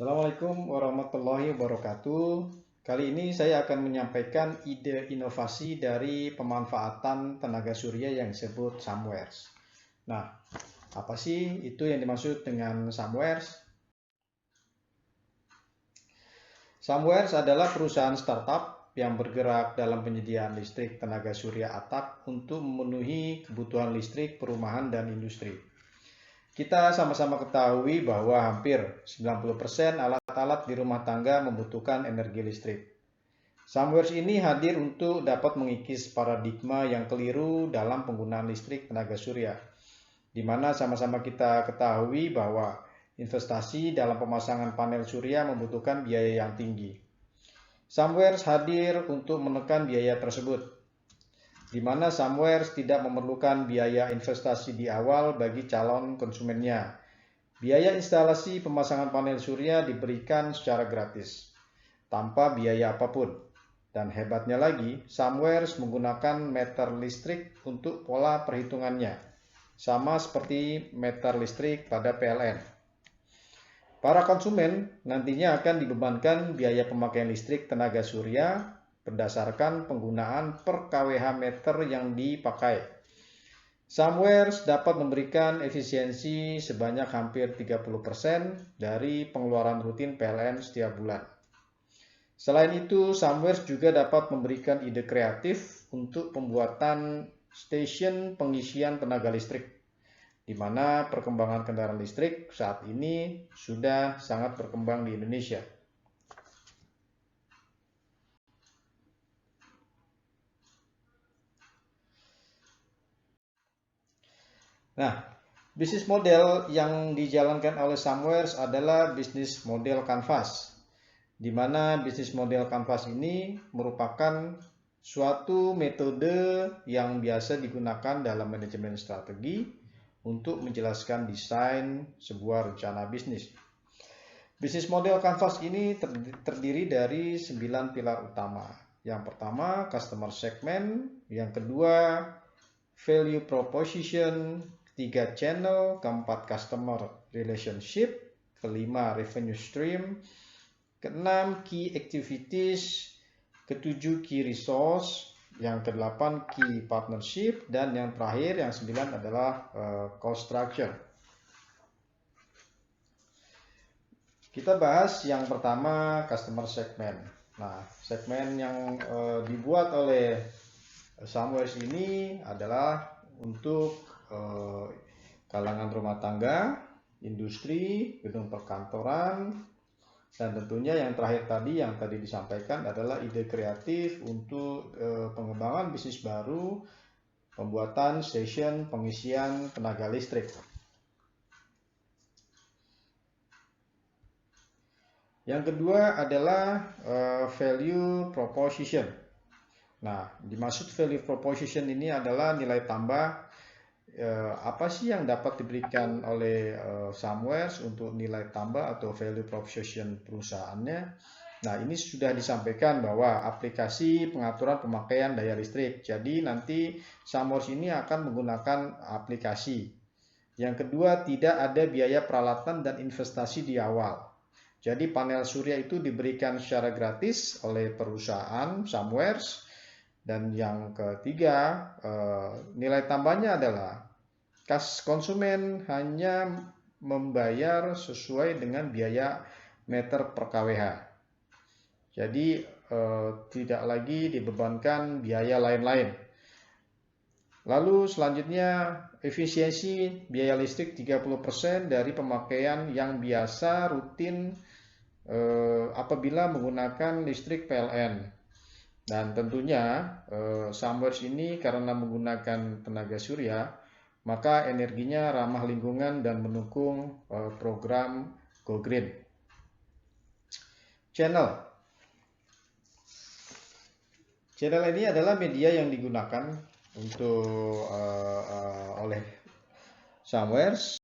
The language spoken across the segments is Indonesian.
Assalamualaikum warahmatullahi wabarakatuh. Kali ini saya akan menyampaikan ide inovasi dari pemanfaatan tenaga surya yang disebut Samwares. Nah, apa sih itu yang dimaksud dengan Samwares? Samwares adalah perusahaan startup yang bergerak dalam penyediaan listrik tenaga surya atap untuk memenuhi kebutuhan listrik perumahan dan industri. Kita sama-sama ketahui bahwa hampir 90% alat-alat di rumah tangga membutuhkan energi listrik. Samwares ini hadir untuk dapat mengikis paradigma yang keliru dalam penggunaan listrik tenaga surya, di mana sama-sama kita ketahui bahwa investasi dalam pemasangan panel surya membutuhkan biaya yang tinggi. Samwares hadir untuk menekan biaya tersebut, di mana Samwares tidak memerlukan biaya investasi di awal bagi calon konsumennya. Biaya instalasi pemasangan panel surya diberikan secara gratis, tanpa biaya apapun. Dan hebatnya lagi, Samwares menggunakan meter listrik untuk pola perhitungannya, sama seperti meter listrik pada PLN. Para konsumen nantinya akan dibebankan biaya pemakaian listrik tenaga surya berdasarkan penggunaan per kWh meter yang dipakai. Samwares dapat memberikan efisiensi sebanyak hampir 30% dari pengeluaran rutin PLN setiap bulan. Selain itu, Samwares juga dapat memberikan ide kreatif untuk pembuatan stasiun pengisian tenaga listrik, di mana perkembangan kendaraan listrik saat ini sudah sangat berkembang di Indonesia. Nah, bisnis model yang dijalankan oleh Samwares adalah bisnis model kanvas, di mana bisnis model kanvas ini merupakan suatu metode yang biasa digunakan dalam manajemen strategi untuk menjelaskan desain sebuah rencana bisnis. Bisnis model kanvas ini terdiri dari 9 pilar utama. Yang pertama, customer segment. Yang kedua, value proposition. Ketiga, channel. Keempat, customer relationship. Kelima, revenue stream. Keenam, key activities. Ketujuh, key resource. Yang kedelapan, key partnership. Dan yang terakhir, yang 9 adalah cost structure. Kita bahas yang pertama, customer segment. Nah, segmen yang dibuat oleh Samwares ini adalah untuk kalangan rumah tangga, industri, gedung perkantoran, dan tentunya yang terakhir tadi yang tadi disampaikan adalah ide kreatif untuk pengembangan bisnis baru, pembuatan stasiun pengisian tenaga listrik. Yang kedua adalah value proposition. Nah, dimaksud value proposition ini adalah nilai tambah apa sih yang dapat diberikan oleh Samwares untuk nilai tambah atau value proposition perusahaannya. Nah, ini sudah disampaikan bahwa aplikasi pengaturan pemakaian daya listrik. Jadi nanti Samwares ini akan menggunakan aplikasi. Yang kedua, tidak ada biaya peralatan dan investasi di awal. Jadi panel surya itu diberikan secara gratis oleh perusahaan Samwares. Dan yang ketiga, nilai tambahnya adalah konsumen hanya membayar sesuai dengan biaya meter per kWh. Jadi tidak lagi dibebankan biaya lain-lain. Lalu selanjutnya, efisiensi biaya listrik 30% dari pemakaian yang biasa rutin apabila menggunakan listrik PLN. Dan tentunya Samwares ini karena menggunakan tenaga surya, maka energinya ramah lingkungan dan mendukung program Go Green. Channel ini adalah media yang digunakan untuk oleh Samwares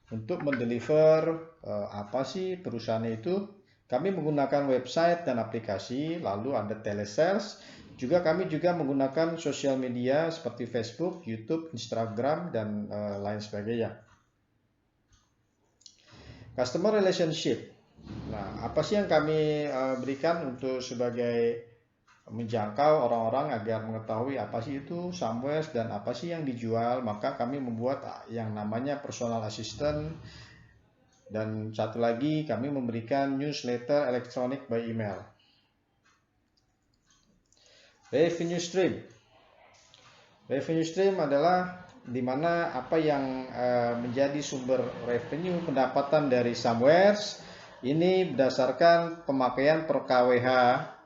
untuk mendeliver apa sih perusahaannya itu. Kami menggunakan website dan aplikasi, lalu ada telesales. Juga kami juga menggunakan sosial media seperti Facebook, YouTube, Instagram, dan lain sebagainya. Customer relationship. Nah, apa sih yang kami berikan untuk sebagai menjangkau orang-orang agar mengetahui apa sih itu somewhere dan apa sih yang dijual? Maka kami membuat yang namanya personal assistant, dan satu lagi kami memberikan newsletter elektronik by email. Revenue stream. Revenue stream adalah di mana apa yang menjadi sumber revenue pendapatan dari somewheres ini berdasarkan pemakaian per KWH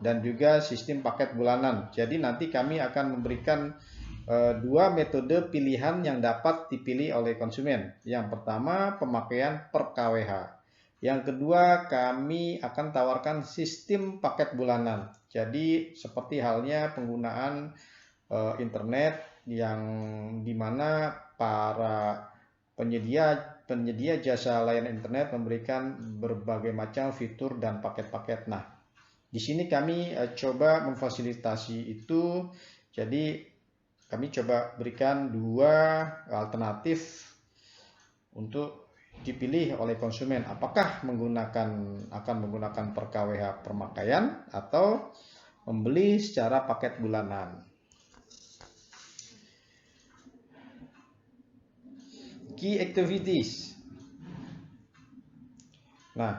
dan juga sistem paket bulanan. Jadi nanti kami akan memberikan dua metode pilihan yang dapat dipilih oleh konsumen. Yang pertama pemakaian per KWH. Yang kedua kami akan tawarkan sistem paket bulanan. Jadi seperti halnya penggunaan internet yang dimana para penyedia jasa layanan internet memberikan berbagai macam fitur dan paket-paket. Nah, di sini kami coba memfasilitasi itu. Jadi kami coba berikan dua alternatif untuk dipilih oleh konsumen. Apakah akan menggunakan per KWH pemakaian atau membeli secara paket bulanan. Key activities. Nah,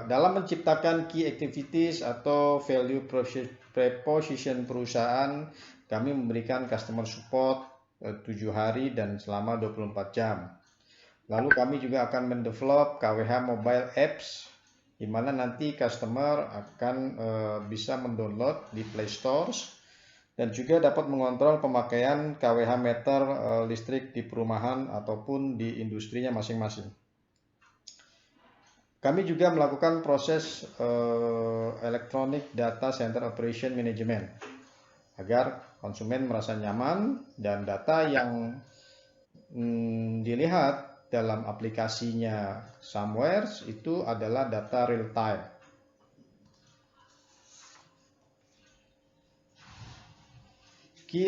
dalam menciptakan key activities atau value proposition perusahaan, kami memberikan customer support 7 hari dan selama 24 jam. Lalu kami juga akan mendevelop KWH mobile apps, di mana nanti customer akan bisa mendownload di Play Stores dan juga dapat mengontrol pemakaian KWH meter listrik di perumahan ataupun di industrinya masing-masing. Kami juga melakukan proses electronic data center operation management agar konsumen merasa nyaman dan data yang dilihat dalam aplikasinya somewheres itu adalah data real time. Key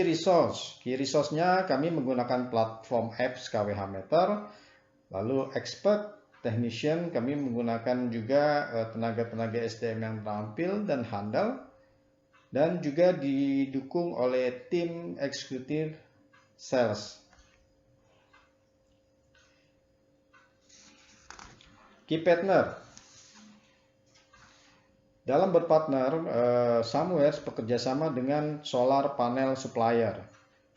resource-nya kami menggunakan platform apps KWH Meter, lalu expert technician kami menggunakan juga tenaga-tenaga SDM yang terampil dan handal, dan juga didukung oleh tim eksekutif sales. Key partner. Dalam berpartner, somewheres bekerjasama dengan solar panel supplier,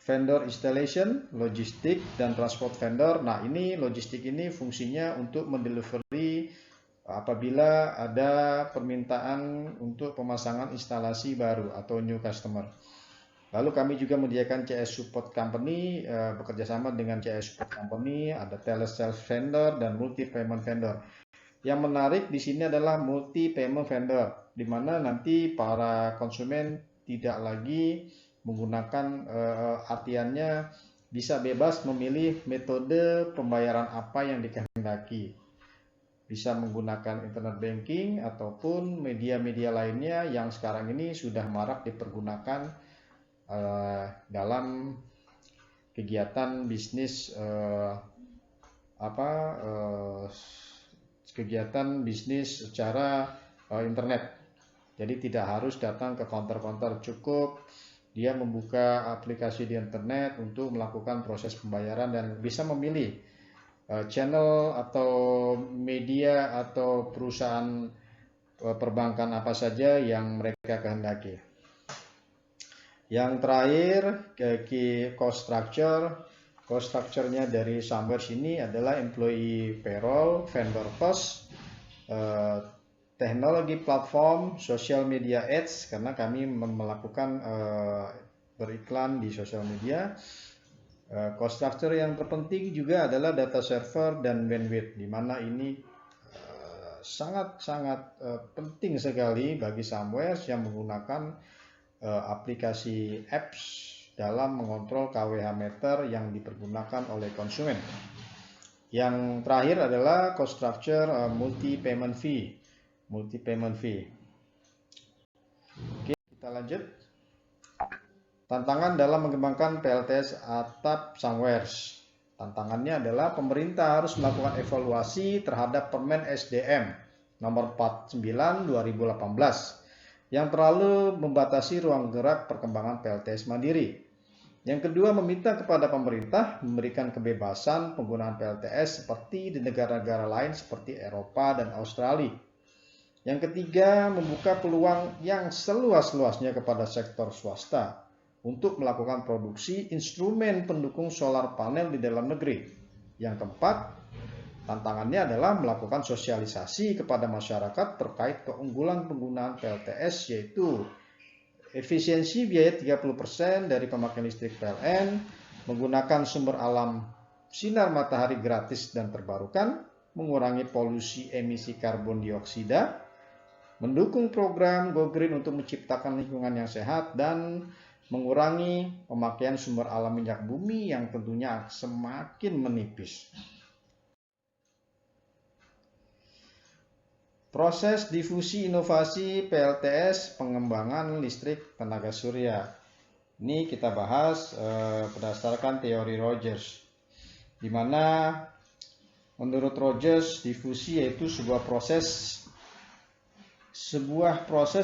vendor installation, logistik, dan transport vendor. Nah, logistik ini fungsinya untuk mendelivery apabila ada permintaan untuk pemasangan instalasi baru atau new customer. Lalu kami juga menyediakan CS Support Company, bekerjasama dengan CS Support Company, ada telesales vendor dan multi payment vendor. Yang menarik di sini adalah multi payment vendor, di mana nanti para konsumen tidak lagi menggunakan artiannya bisa bebas memilih metode pembayaran apa yang dikehendaki. Bisa menggunakan internet banking ataupun media-media lainnya yang sekarang ini sudah marak dipergunakan dalam kegiatan bisnis kegiatan bisnis secara internet. Jadi tidak harus datang ke counter-counter, cukup dia membuka aplikasi di internet untuk melakukan proses pembayaran dan bisa memilih channel atau media atau perusahaan perbankan apa saja yang mereka kehendaki. Yang terakhir, key cost structure. Cost structure-nya dari somewheres ini adalah employee payroll, vendor cost, teknologi platform, social media ads, karena kami melakukan beriklan di social media. Cost structure yang terpenting juga adalah data server dan bandwidth, di mana ini sangat-sangat penting sekali bagi somewheres yang menggunakan aplikasi apps dalam mengontrol KWH meter yang dipergunakan oleh konsumen. Yang terakhir adalah cost structure multi payment fee. Oke, kita lanjut. Tantangan dalam mengembangkan PLTS atap somewheres. Tantangannya adalah pemerintah harus melakukan evaluasi terhadap permen SDM nomor 49 2018 yang terlalu membatasi ruang gerak perkembangan PLTS mandiri. Yang kedua, meminta kepada pemerintah memberikan kebebasan penggunaan PLTS seperti di negara-negara lain seperti Eropa dan Australia. Yang ketiga, membuka peluang yang seluas-luasnya kepada sektor swasta untuk melakukan produksi instrumen pendukung solar panel di dalam negeri. Yang keempat, tantangannya adalah melakukan sosialisasi kepada masyarakat terkait keunggulan penggunaan PLTS, yaitu efisiensi biaya 30% dari pemakaian listrik PLN, menggunakan sumber alam sinar matahari gratis dan terbarukan, mengurangi polusi emisi karbon dioksida, mendukung program Go Green untuk menciptakan lingkungan yang sehat, dan mengurangi pemakaian sumber alam minyak bumi yang tentunya semakin menipis. Proses difusi inovasi PLTS pengembangan listrik tenaga surya. Ini kita bahas berdasarkan teori Rogers, di mana menurut Rogers difusi yaitu sebuah proses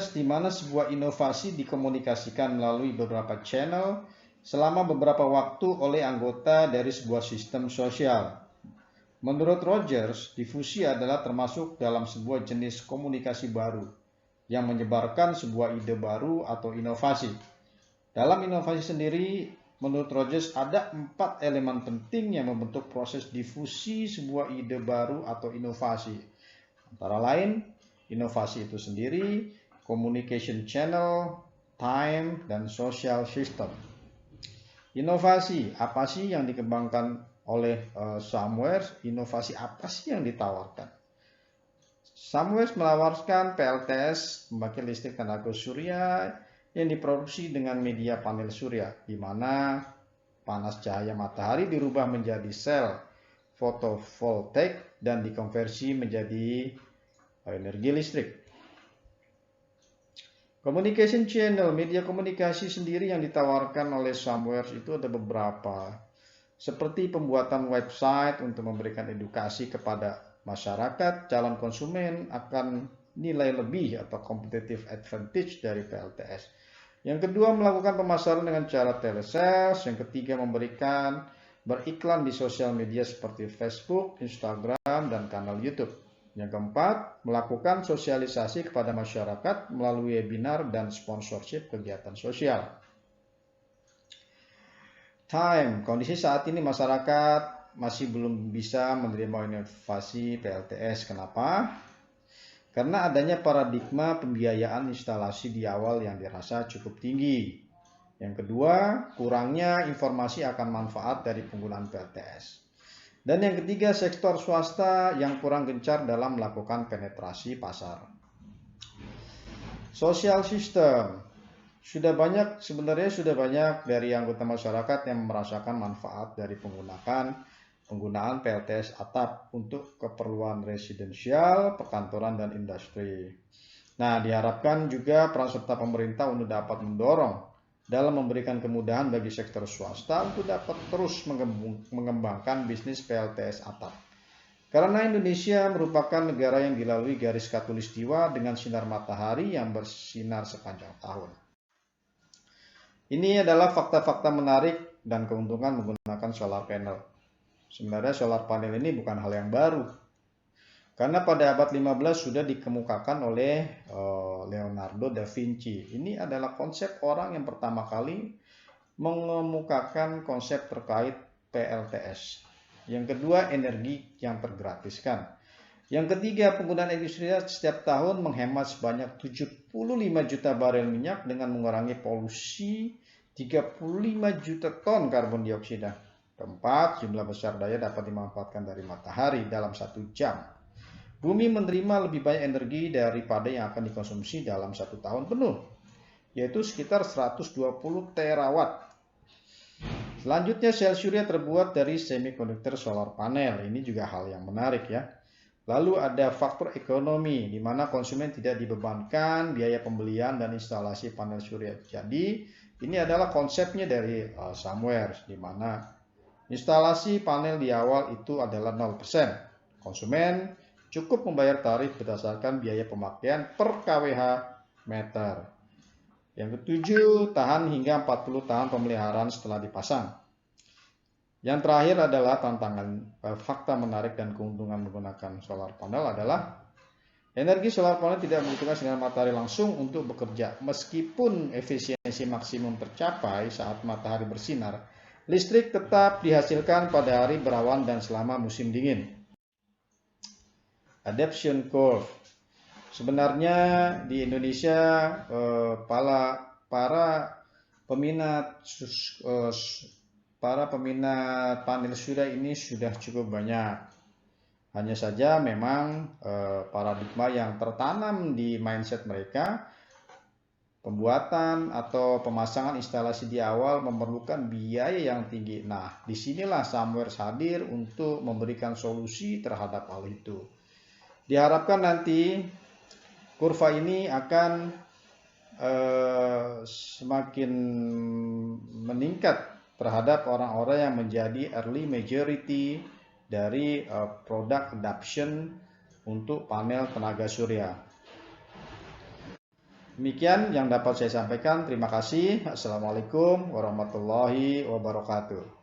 di mana sebuah inovasi dikomunikasikan melalui beberapa channel selama beberapa waktu oleh anggota dari sebuah sistem sosial. Menurut Rogers, difusi adalah termasuk dalam sebuah jenis komunikasi baru yang menyebarkan sebuah ide baru atau inovasi. Dalam inovasi sendiri, menurut Rogers ada 4 elemen penting yang membentuk proses difusi sebuah ide baru atau inovasi. Antara lain, inovasi itu sendiri, communication channel, time, dan social system. Inovasi, apa sih yang dikembangkan oleh Samwares? Inovasi apa sih yang ditawarkan? Samwares menawarkan PLTS pembangkit listrik tenaga surya yang diproduksi dengan media panel surya, di mana panas cahaya matahari dirubah menjadi sel fotovoltaik dan dikonversi menjadi energi listrik. Communication channel, media komunikasi sendiri yang ditawarkan oleh Samwares itu ada beberapa, seperti pembuatan website untuk memberikan edukasi kepada masyarakat, calon konsumen akan nilai lebih atau competitive advantage dari PLTS. Yang kedua, melakukan pemasaran dengan cara telesales. Yang ketiga, beriklan di sosial media seperti Facebook, Instagram, dan kanal YouTube. Yang keempat, melakukan sosialisasi kepada masyarakat melalui webinar dan sponsorship kegiatan sosial. Time, kondisi saat ini masyarakat masih belum bisa menerima inovasi PLTS. Kenapa? Karena adanya paradigma pembiayaan instalasi di awal yang dirasa cukup tinggi. Yang kedua, kurangnya informasi akan manfaat dari penggunaan PLTS. Dan yang ketiga, sektor swasta yang kurang gencar dalam melakukan penetrasi pasar. Social system. Sudah banyak dari anggota masyarakat yang merasakan manfaat dari penggunaan PLTS atap untuk keperluan residensial, perkantoran, dan industri. Nah, diharapkan juga peran serta pemerintah untuk dapat mendorong dalam memberikan kemudahan bagi sektor swasta untuk dapat terus mengembangkan bisnis PLTS atap. Karena Indonesia merupakan negara yang dilalui garis khatulistiwa dengan sinar matahari yang bersinar sepanjang tahun. Ini adalah fakta-fakta menarik dan keuntungan menggunakan solar panel. Sebenarnya solar panel ini bukan hal yang baru. Karena pada abad 15 sudah dikemukakan oleh Leonardo da Vinci. Ini adalah konsep orang yang pertama kali mengemukakan konsep terkait PLTS. Yang kedua, energi yang tergratiskan. Yang ketiga, penggunaan industrial setiap tahun menghemat sebanyak 75 juta barel minyak dengan mengurangi polusi 35 juta ton karbon dioksida. Keempat, jumlah besar daya dapat dimanfaatkan dari matahari dalam 1 jam. Bumi menerima lebih banyak energi daripada yang akan dikonsumsi dalam 1 tahun penuh, yaitu sekitar 120 terawatt. Selanjutnya, sel surya terbuat dari semikonduktor solar panel. Ini juga hal yang menarik ya. Lalu ada faktor ekonomi, di mana konsumen tidak dibebankan biaya pembelian dan instalasi panel surya. Jadi, ini adalah konsepnya dari Samwares, di mana instalasi panel di awal itu adalah 0%. Konsumen cukup membayar tarif berdasarkan biaya pemakaian per kWh meter. Yang ketujuh, tahan hingga 40 tahun pemeliharaan setelah dipasang. Yang terakhir adalah tantangan fakta menarik dan keuntungan menggunakan solar panel adalah energi solar panel tidak membutuhkan sinar matahari langsung untuk bekerja. Meskipun efisiensi maksimum tercapai saat matahari bersinar, listrik tetap dihasilkan pada hari berawan dan selama musim dingin. Adoption curve. Sebenarnya di Indonesia para peminat panel surya ini sudah cukup banyak. Hanya saja memang paradigma yang tertanam di mindset mereka, pembuatan atau pemasangan instalasi di awal memerlukan biaya yang tinggi. Nah, disinilah Samwares hadir untuk memberikan solusi terhadap hal itu. Diharapkan nanti kurva ini akan semakin meningkat terhadap orang-orang yang menjadi early majority dari produk adoption untuk panel tenaga surya. Demikian yang dapat saya sampaikan. Terima kasih. Assalamualaikum warahmatullahi wabarakatuh.